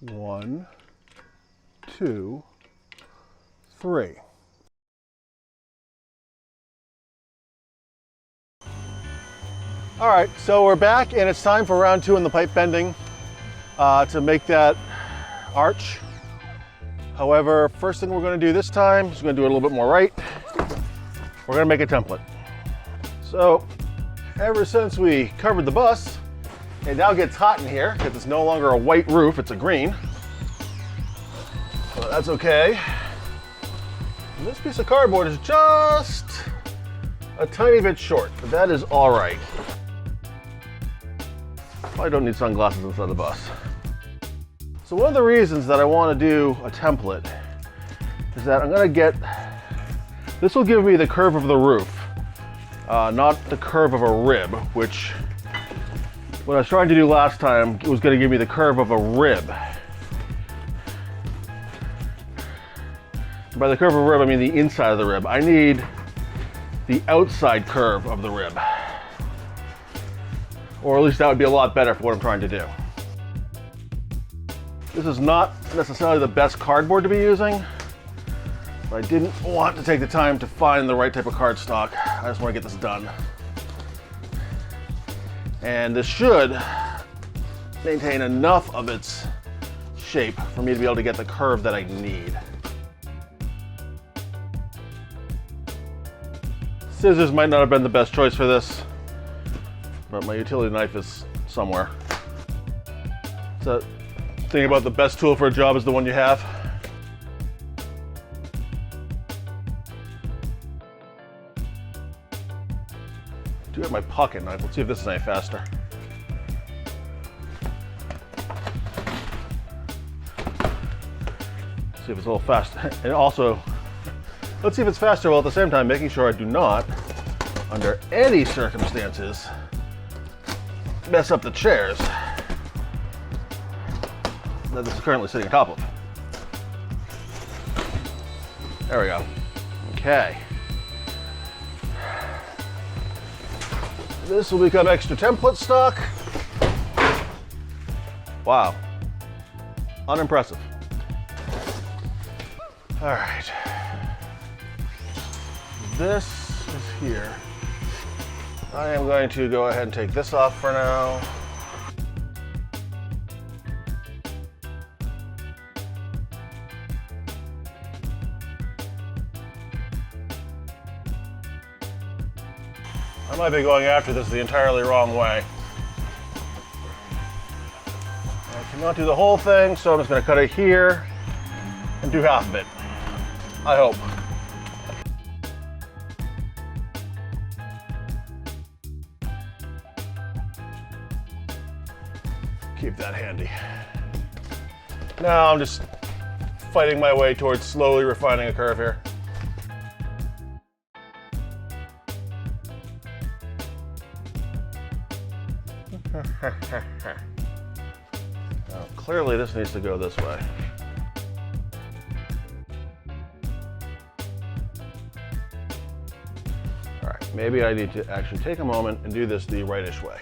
1, 2, 3. All right, so we're back and it's time for round 2 in the pipe bending to make that arch. However, first thing we're going to do this time is we're going to do it a little bit more right. We're going to make a template. So ever since we covered the bus, it now gets hot in here because it's no longer a white roof, it's a green. So that's okay. And this piece of cardboard is just a tiny bit short, but that is all right. Probably don't need sunglasses inside the bus. So one of the reasons that I want to do a template is that I'm going to get, this will give me the curve of the roof, not the curve of a rib, which what I was trying to do last time, it was going to give me the curve of a rib. By the curve of a rib, I mean the inside of the rib. I need the outside curve of the rib. Or at least that would be a lot better for what I'm trying to do. This is not necessarily the best cardboard to be using, but I didn't want to take the time to find the right type of cardstock. I just want to get this done. And this should maintain enough of its shape for me to be able to get the curve that I need. Scissors might not have been the best choice for this, but my utility knife is somewhere. So, thing about the best tool for a job is the one you have. I do have my pocket knife. Let's see if this is any faster. See if it's a little faster. And also, let's see if it's faster while at the same time making sure I do not, under any circumstances, mess up the chairs that this is currently sitting on top of. There we go. Okay. This will become extra template stock. Wow. Unimpressive. All right. This is here. I am going to go ahead and take this off for now. I might be going after this the entirely wrong way. I cannot do the whole thing, so I'm just going to cut it here and do half of it. I hope. Keep that handy. Now I'm just fighting my way towards slowly refining a curve here. Now, clearly this needs to go this way. All right, maybe I need to actually take a moment and do this the rightish way.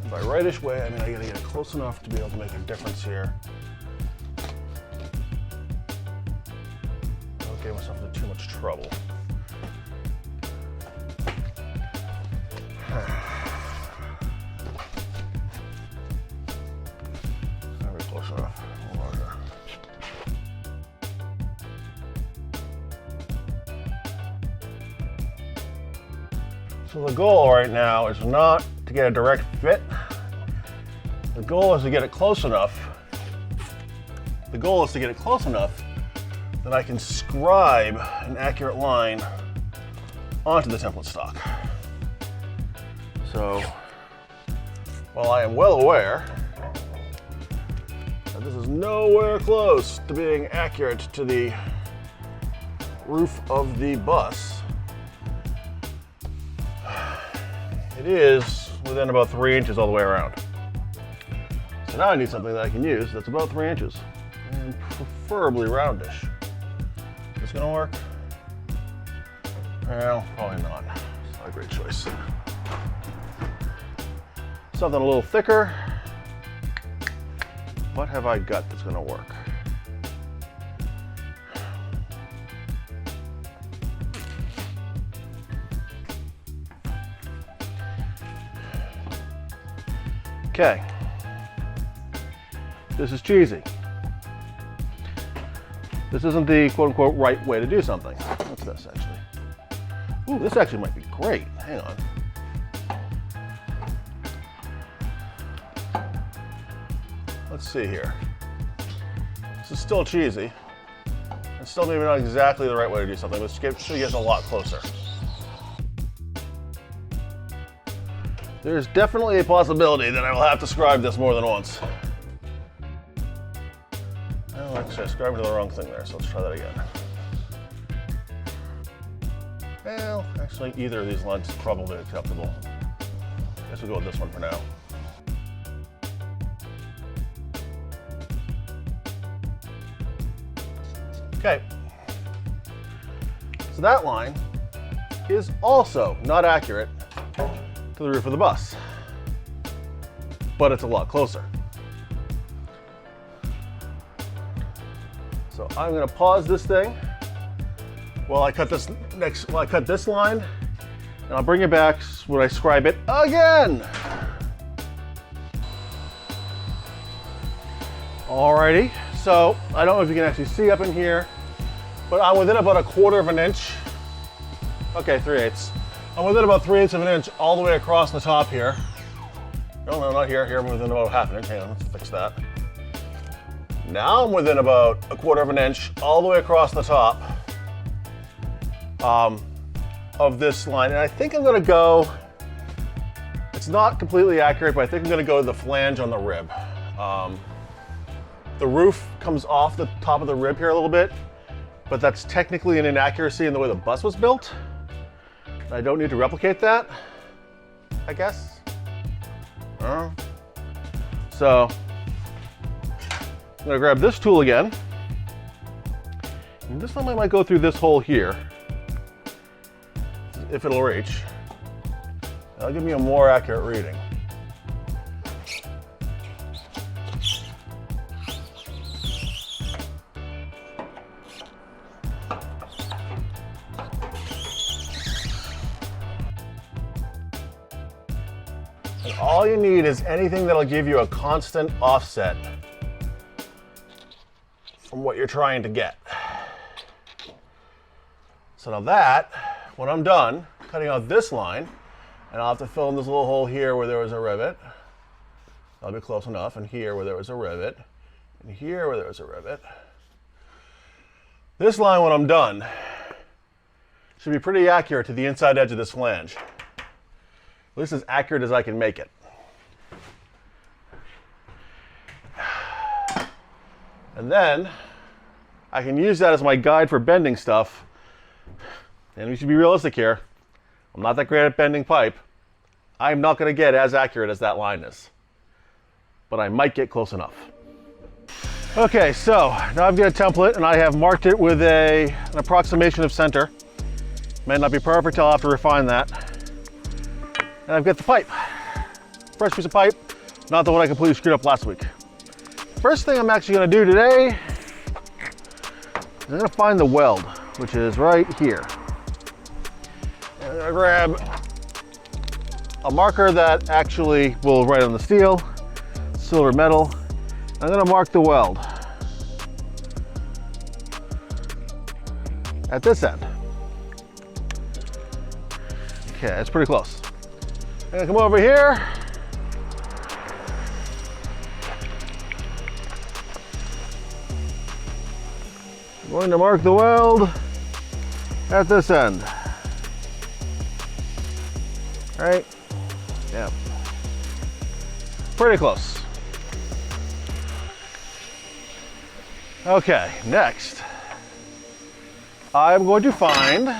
And by rightish way, I mean I gotta get it close enough to be able to make a difference here. Don't get myself into too much trouble. So the goal right now is not to get a direct fit. The goal is to get it close enough. The goal is to get it close enough that I can scribe an accurate line onto the template stock. So while I am well aware that this is nowhere close to being accurate to the roof of the bus, it is within about 3 inches all the way around. So now I need something that I can use that's about 3 inches, and preferably roundish. Is this gonna work? Well, probably not. It's not a great choice. Something a little thicker what have I got that's gonna work? Okay, this is cheesy. This isn't the quote-unquote right way to do something. What's this actually? Ooh, this actually might be great. Hang on. Let's see here. This is still cheesy. It's still maybe not exactly the right way to do something, but it should get a lot closer. There's definitely a possibility that I will have to scribe this more than once. Oh, actually, I scribed to the wrong thing there, so let's try that again. Well, actually, either of these lines is probably acceptable. I guess we'll go with this one for now. Okay. So that line is also not accurate to the roof of the bus, but it's a lot closer. So I'm going to pause this thing while I cut this line, and I'll bring it back when I scribe it again. Alrighty, so I don't know if you can actually see up in here, but I'm within about 1/4 of an inch. Okay, 3/8. I'm within about 3/8 of an inch all the way across the top here. No, not here. Here I'm within about 1/2 an inch. Hang on, let's fix that. Now I'm within about 1/4 of an inch all the way across the top of this line. And I think I'm gonna go, it's not completely accurate, but I think I'm gonna go to the flange on the rib. The roof comes off the top of the rib here a little bit, but that's technically an inaccuracy in the way the bus was built. I don't need to replicate that, I guess. So I'm gonna grab this tool again. And this time I might go through this hole here, if it'll reach. That'll give me a more accurate reading. And all you need is anything that'll give you a constant offset from what you're trying to get. So now that, when I'm done cutting out this line, and I'll have to fill in this little hole here where there was a rivet. That'll be close enough, and here where there was a rivet, and here where there was a rivet. This line, when I'm done, should be pretty accurate to the inside edge of this flange. At least as accurate as I can make it. And then I can use that as my guide for bending stuff. And we should be realistic here. I'm not that great at bending pipe. I'm not going to get as accurate as that line is. But I might get close enough. Okay, so now I've got a template and I have marked it with an approximation of center. May not be perfect, I'll have to refine that. And I've got the pipe. Fresh piece of pipe, not the one I completely screwed up last week. First thing I'm actually going to do today is I'm going to find the weld, which is right here. And I'm going to grab a marker that actually will write on the steel, silver metal. I'm going to mark the weld at this end. Okay, that's pretty close. I'm going to come over here. I'm going to mark the weld at this end. Right? Yeah. Pretty close. Okay, next, I'm going to find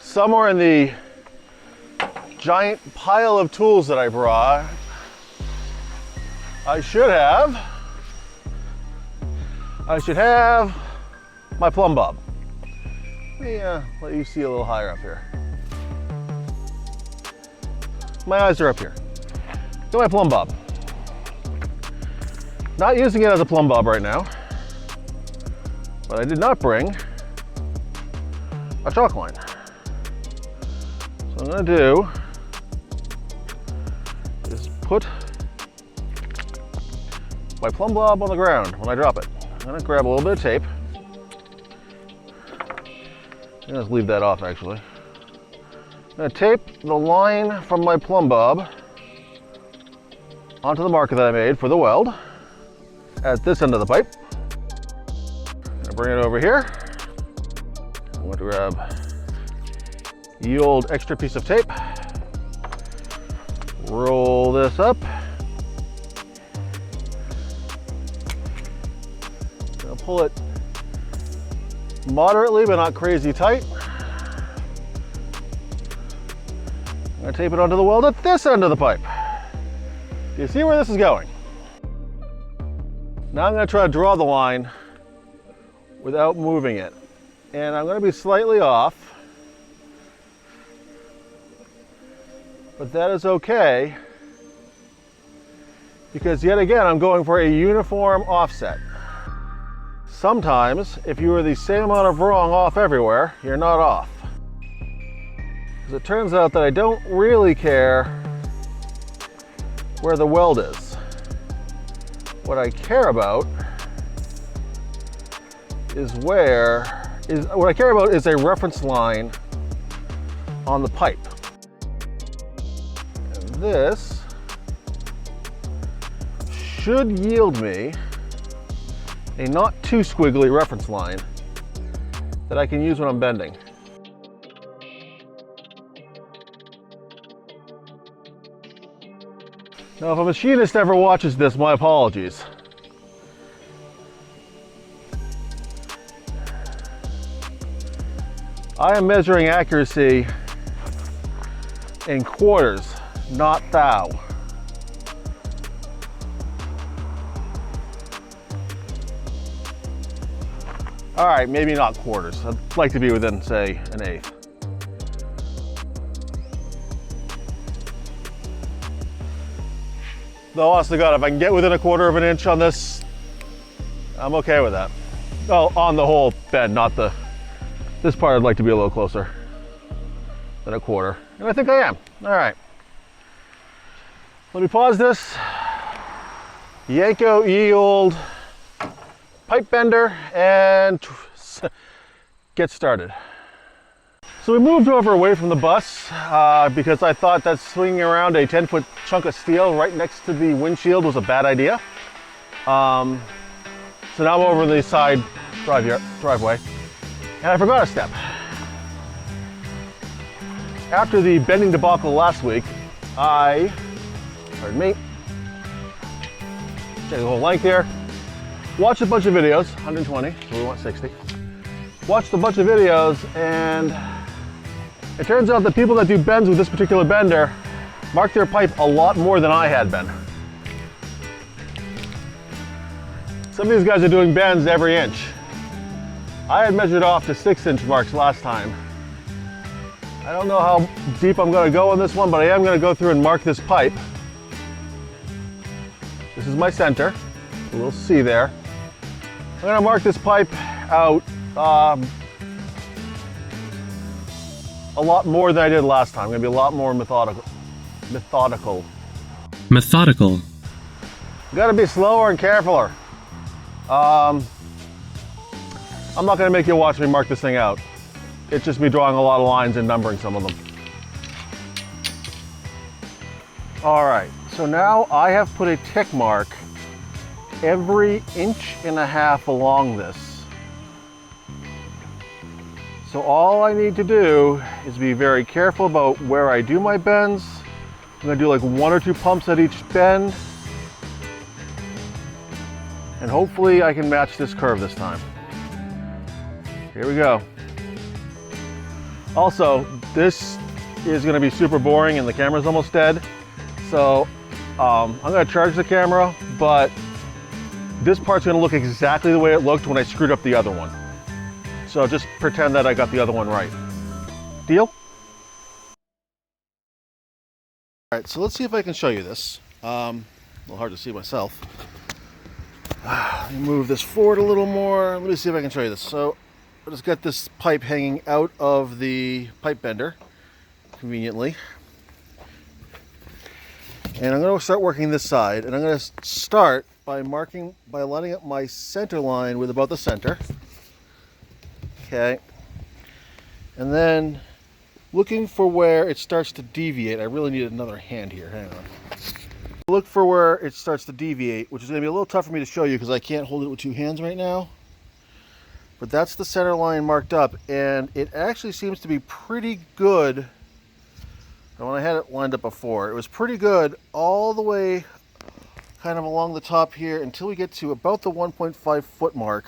somewhere in the giant pile of tools that I brought, I should have my plumb bob. Let me let you see a little higher up here. My eyes are up here. Got my plumb bob. Not using it as a plumb bob right now, but I did not bring a chalk line. So what I'm gonna do is put my plumb bob on the ground when I drop it. I'm gonna grab a little bit of tape. I'm gonna just leave that off actually. I'm gonna tape the line from my plumb bob onto the marker that I made for the weld at this end of the pipe. I'm gonna bring it over here. I'm going to grab the old extra piece of tape, roll this up. I'll pull it moderately but not crazy tight. I'm going to tape it onto the weld at this end of the pipe. Do you see where this is going? Now I'm going to try to draw the line without moving it. And I'm going to be slightly off, but that is okay because yet again I'm going for a uniform offset. Sometimes if you are the same amount of wrong off everywhere, you're not off. Because it turns out that I don't really care where the weld is. What I care about is a reference line on the pipe. And this should yield me a not too squiggly reference line that I can use when I'm bending. Now, if a machinist ever watches this, my apologies. I am measuring accuracy in quarters, not thou. All right, maybe not quarters. I'd like to be within, say, an eighth. Though, honest to God, if I can get within a quarter of an inch on this, I'm okay with that. Oh, on the whole bend, not the, this part I'd like to be a little closer than a quarter. And I think I am. All right. Let me pause this. Yanko ye old pipe bender and get started. So we moved over away from the bus because I thought that swinging around a 10-foot chunk of steel right next to the windshield was a bad idea. So now I'm over the side driveway, and I forgot a step. After the bending debacle last week, pardon me, take the whole length here, watched a bunch of videos, 120, so we want 60. Watched a bunch of videos, and it turns out that people that do bends with this particular bender mark their pipe a lot more than I had been. Some of these guys are doing bends every inch. I had measured off to 6-inch marks last time. I don't know how deep I'm going to go on this one, but I am going to go through and mark this pipe. This is my center, a little C there. I'm going to mark this pipe out a lot more than I did last time. I'm going to be a lot more methodical. Got to be slower and carefuler. I'm not going to make you watch me mark this thing out. It's just me drawing a lot of lines and numbering some of them. All right, so now I have put a tick mark every 1.5 inches along this. So all I need to do is be very careful about where I do my bends. I'm going to do like 1 or 2 pumps at each bend. And hopefully I can match this curve this time. Here we go. Also, this is going to be super boring and the camera's almost dead. So I'm going to charge the camera, but this part's going to look exactly the way it looked when I screwed up the other one. So just pretend that I got the other one right. Deal? All right, so let's see if I can show you this. A little hard to see myself. Let me move this forward a little more. Let me see if I can show you this. So I just got this pipe hanging out of the pipe bender, conveniently. And I'm going to start working this side, and I'm going to start by lining up my center line with about the center. Okay. And then looking for where it starts to deviate. I really need another hand here. Hang on. Look for where it starts to deviate, which is going to be a little tough for me to show you because I can't hold it with two hands right now. But that's the center line marked up, and it actually seems to be pretty good. And when I had it lined up before, it was pretty good all the way kind of along the top here until we get to about the 1.5 foot mark,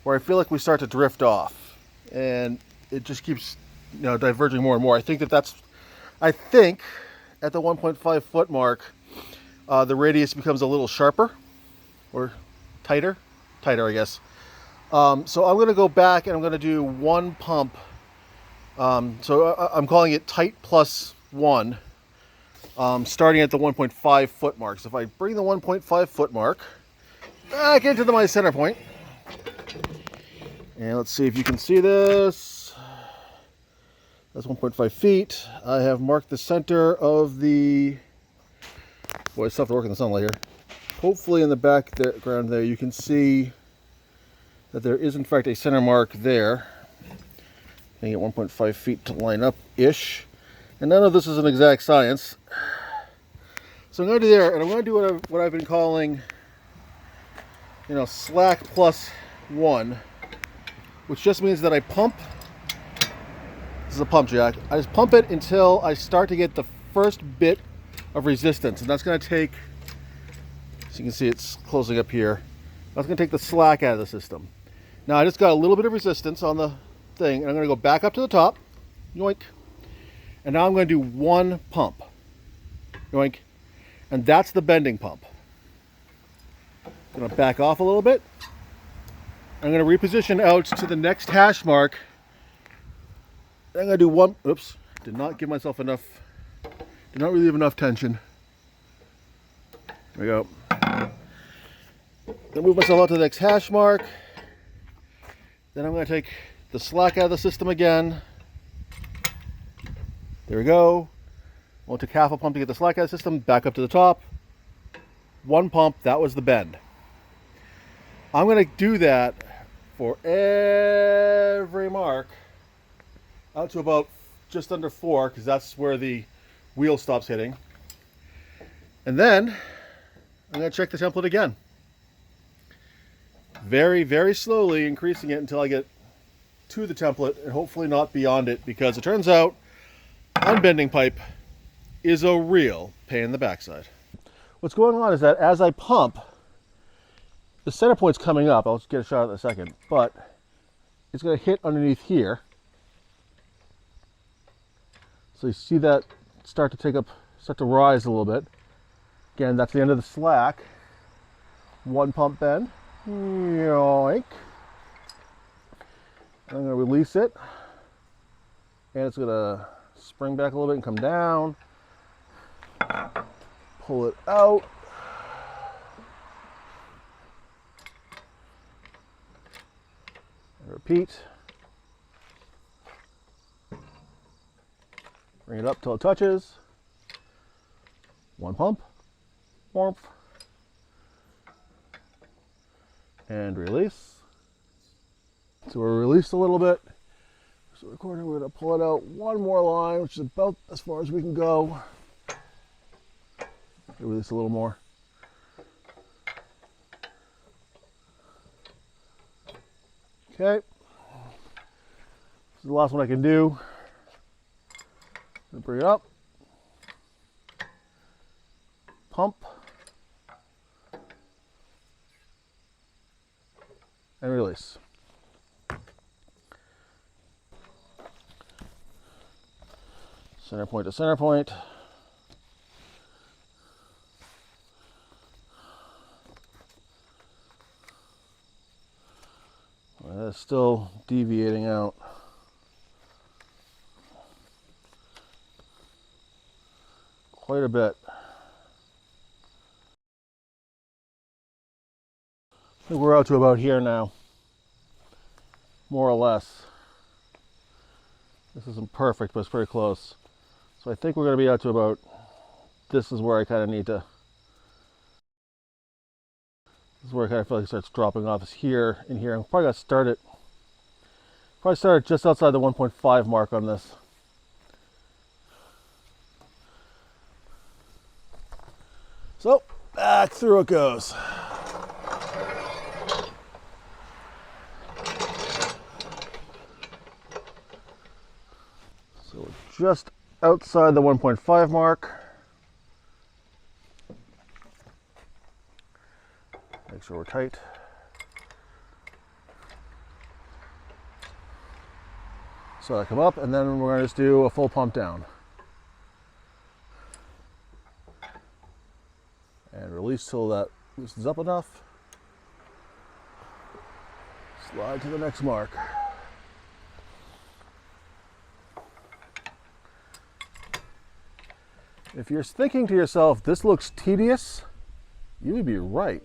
where I feel like we start to drift off, and it just keeps, you know, diverging more and more. I think at the 1.5 foot mark, the radius becomes a little sharper or tighter, I guess. So I'm going to go back and I'm going to do one pump. So I'm calling it tight plus one, starting at the 1.5 foot mark. So if I bring the 1.5 foot mark back into my center point, and let's see if you can see this. That's 1.5 feet. I have marked the center of the... Boy, it's tough to work in the sunlight here. Hopefully in the background there you can see that there is in fact a center mark there. I get 1.5 feet to line up-ish. And none of this is an exact science. So I'm going to do there, and I'm going to do what I've been calling, you know, slack plus one, which just means that I pump. This is a pump jack. I just pump it until I start to get the first bit of resistance, and that's going to take, so you can see it's closing up here, that's going to take the slack out of the system. Now I just got a little bit of resistance on the thing, and I'm going to go back up to the top, yoink, and now I'm going to do one pump, yoink, and that's the bending pump. I'm going to back off a little bit. I'm going to reposition out to the next hash mark. I'm going to do one, oops, did not give myself enough, did not really have enough tension. There we go. Then move myself out to the next hash mark. Then I'm going to take the slack out of the system again. There we go. I'll take half a pump to get the slack out of the system, back up to the top. One pump, that was the bend. I'm going to do that for every mark out to about just under 4, because that's where the wheel stops hitting. And then I'm going to check the template again. Very, very slowly increasing it until I get to the template and hopefully not beyond it, because it turns out unbending pipe is a real pain in the backside. What's going on is that as I pump, the center point's coming up. I'll get a shot in a second, but it's going to hit underneath here. So you see that start to rise a little bit. Again, that's the end of the slack. One pump bend. Yoink. I'm going to release it, and it's going to spring back a little bit and come down. Pull it out. And repeat. Bring it up till it touches. One pump. Warmth. And release. So we're released a little bit. So we're going to pull it out one more line, which is about as far as we can go. Release a little more. Okay. This is the last one I can do. Bring it up. Pump. And release. Center point to center point. That's still deviating out. Quite a bit. think we're out to about here now, more or less. This isn't perfect, but it's pretty close. So I think we're going to be out to about, this is where I kind of need to, this is where I kind of feel like it starts dropping off, is here and here. I'm probably going to start it, just outside the 1.5 mark on this. So, back through it goes. So just outside the 1.5 mark. Make sure we're tight. So I come up, and then we're going to just do a full pump down. And release till that loosens up enough. Slide to the next mark. If you're thinking to yourself, this looks tedious, you would be right.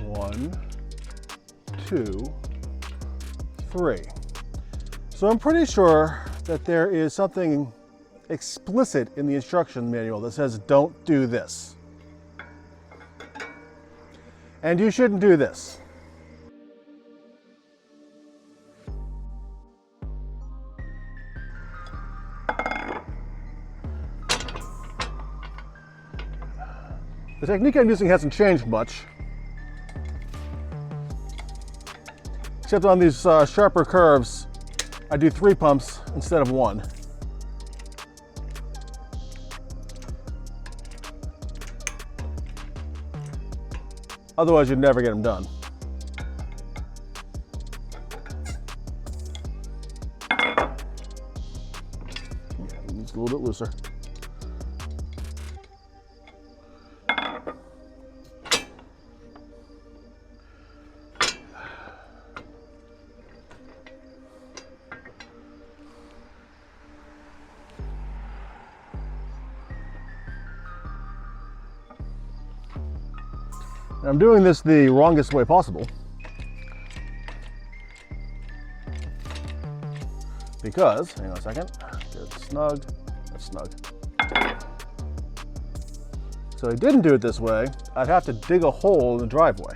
One, two, three. So I'm pretty sure that there is something explicit in the instruction manual that says don't do this. And you shouldn't do this. The technique I'm using hasn't changed much, except on these sharper curves, I do 3 pumps instead of 1. Otherwise, you'd never get them done. Yeah, it needs a little bit looser. I'm doing this the wrongest way possible because, hang on a second, it's snug, that's snug. So I didn't do it this way, I'd have to dig a hole in the driveway.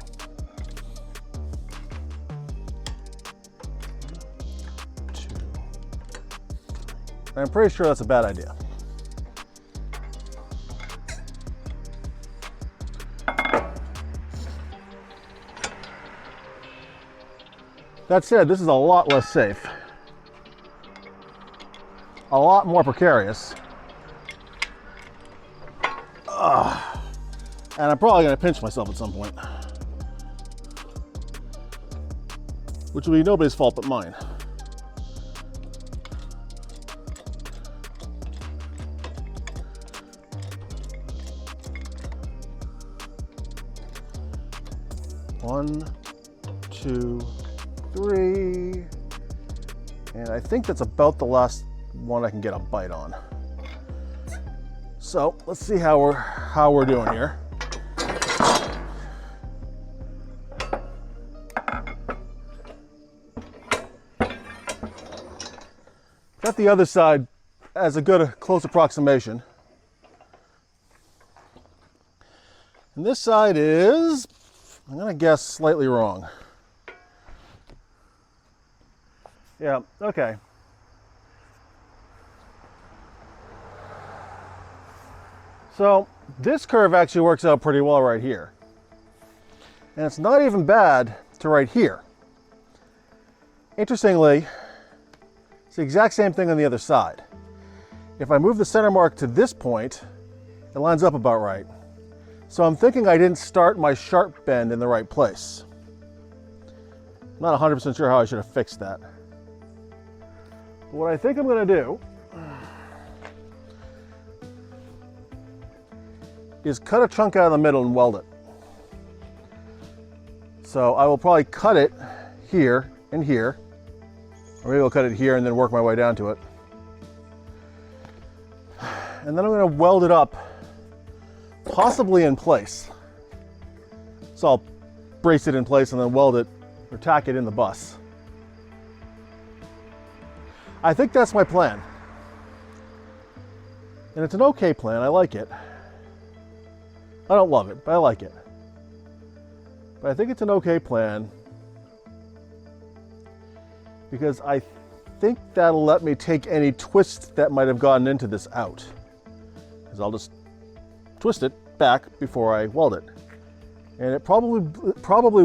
I'm pretty sure that's a bad idea. That said, this is a lot less safe, a lot more precarious, and I'm probably going to pinch myself at some point, which will be nobody's fault but mine. One, two, 3, and I think that's about the last one I can get a bite on. So let's see how we're doing here. Got the other side as a good close approximation, and this side is, I'm gonna guess, slightly wrong. Yeah, okay. So this curve actually works out pretty well right here. And it's not even bad to right here. Interestingly, it's the exact same thing on the other side. If I move the center mark to this point, it lines up about right. So I'm thinking I didn't start my sharp bend in the right place. I'm not 100% sure how I should have fixed that. But what I think I'm going to do is cut a chunk out of the middle and weld it. So I will probably cut it here and here, or maybe I'll cut it here and then work my way down to it. And then I'm going to weld it up, possibly in place. So I'll brace it in place and then weld it or tack it in the bus. I think that's my plan. And it's an okay plan, I like it. I don't love it, but I like it. But I think it's an okay plan because I think that'll let me take any twist that might have gotten into this out. Because I'll just twist it back before I weld it. And it probably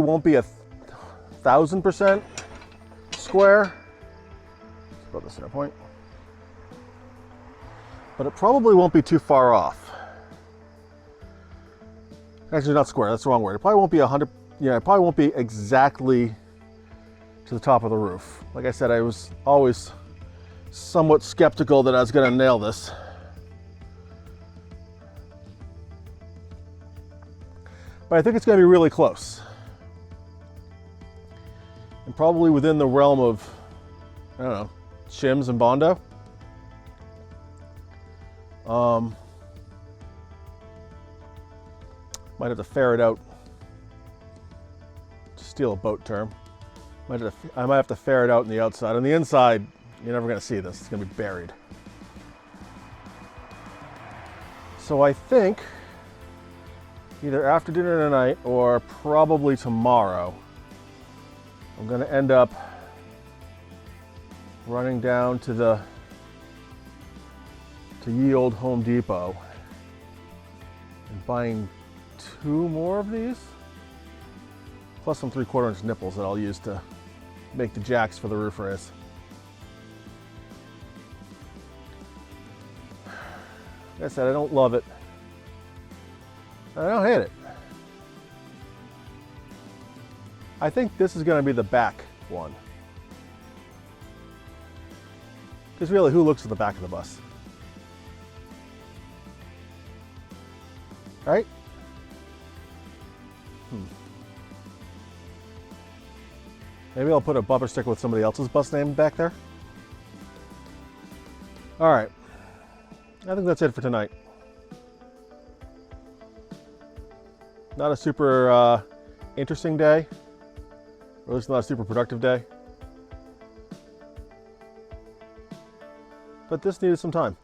won't be 1,000% square. Let's put the center point. But it probably won't be too far off. Actually, not square, that's the wrong word. It probably won't be 100, yeah, it probably won't be exactly to the top of the roof. Like I said, I was always somewhat skeptical that I was gonna nail this. But I think it's gonna be really close. And probably within the realm of, I don't know, shims and Bondo. Might have to ferret out, to steal a boat term. I might have to ferret out on the outside. On the inside, you're never gonna see this. It's gonna be buried. So I think either after dinner tonight or probably tomorrow, I'm gonna end up running down to ye old Home Depot and buying 2 more of these, plus some 3/4 inch nipples that I'll use to make the jacks for the roof raise. Like I said, I don't love it. I don't hate it. I think this is going to be the back one. Because really, who looks at the back of the bus? Right? Maybe I'll put a bumper sticker with somebody else's bus name back there. All right. I think that's it for tonight. Not a super interesting day, or at least not a super productive day. But this needed some time.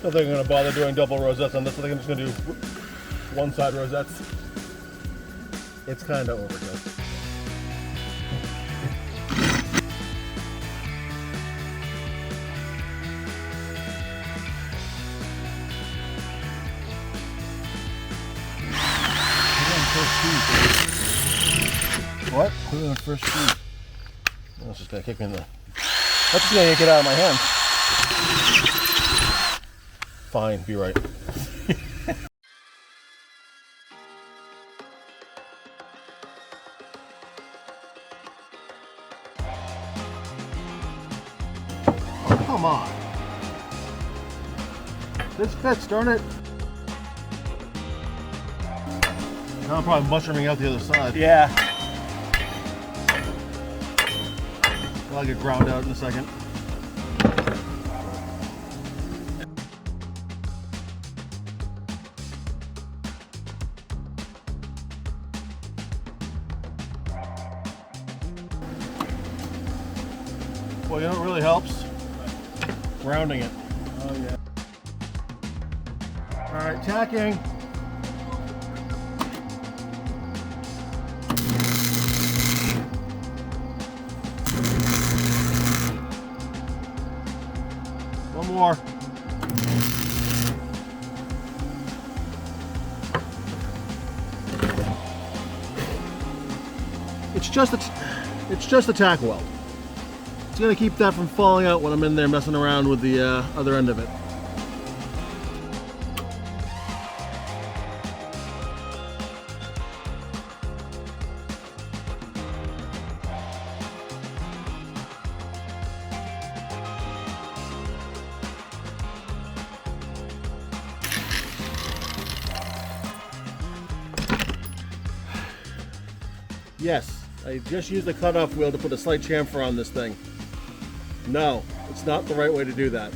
don't think I'm going to bother doing double rosettes on this. I think I'm just going to do one side rosettes. It's kind of overkill. What? Put it on first shoot. That's just gonna kick me in the. That's just gonna get out of my hand. Fine, be right. Come on. This fits, darn it. Now I'm probably mushrooming out the other side. Yeah. I'll get ground out in a second. Well, you know what really helps? Rounding it. Oh yeah. All right, tacking. One more. It's just a tack weld. It's gonna keep that from falling out when I'm in there messing around with the other end of it. Yes, I just used the cutoff wheel to put a slight chamfer on this thing. No, it's not the right way to do that.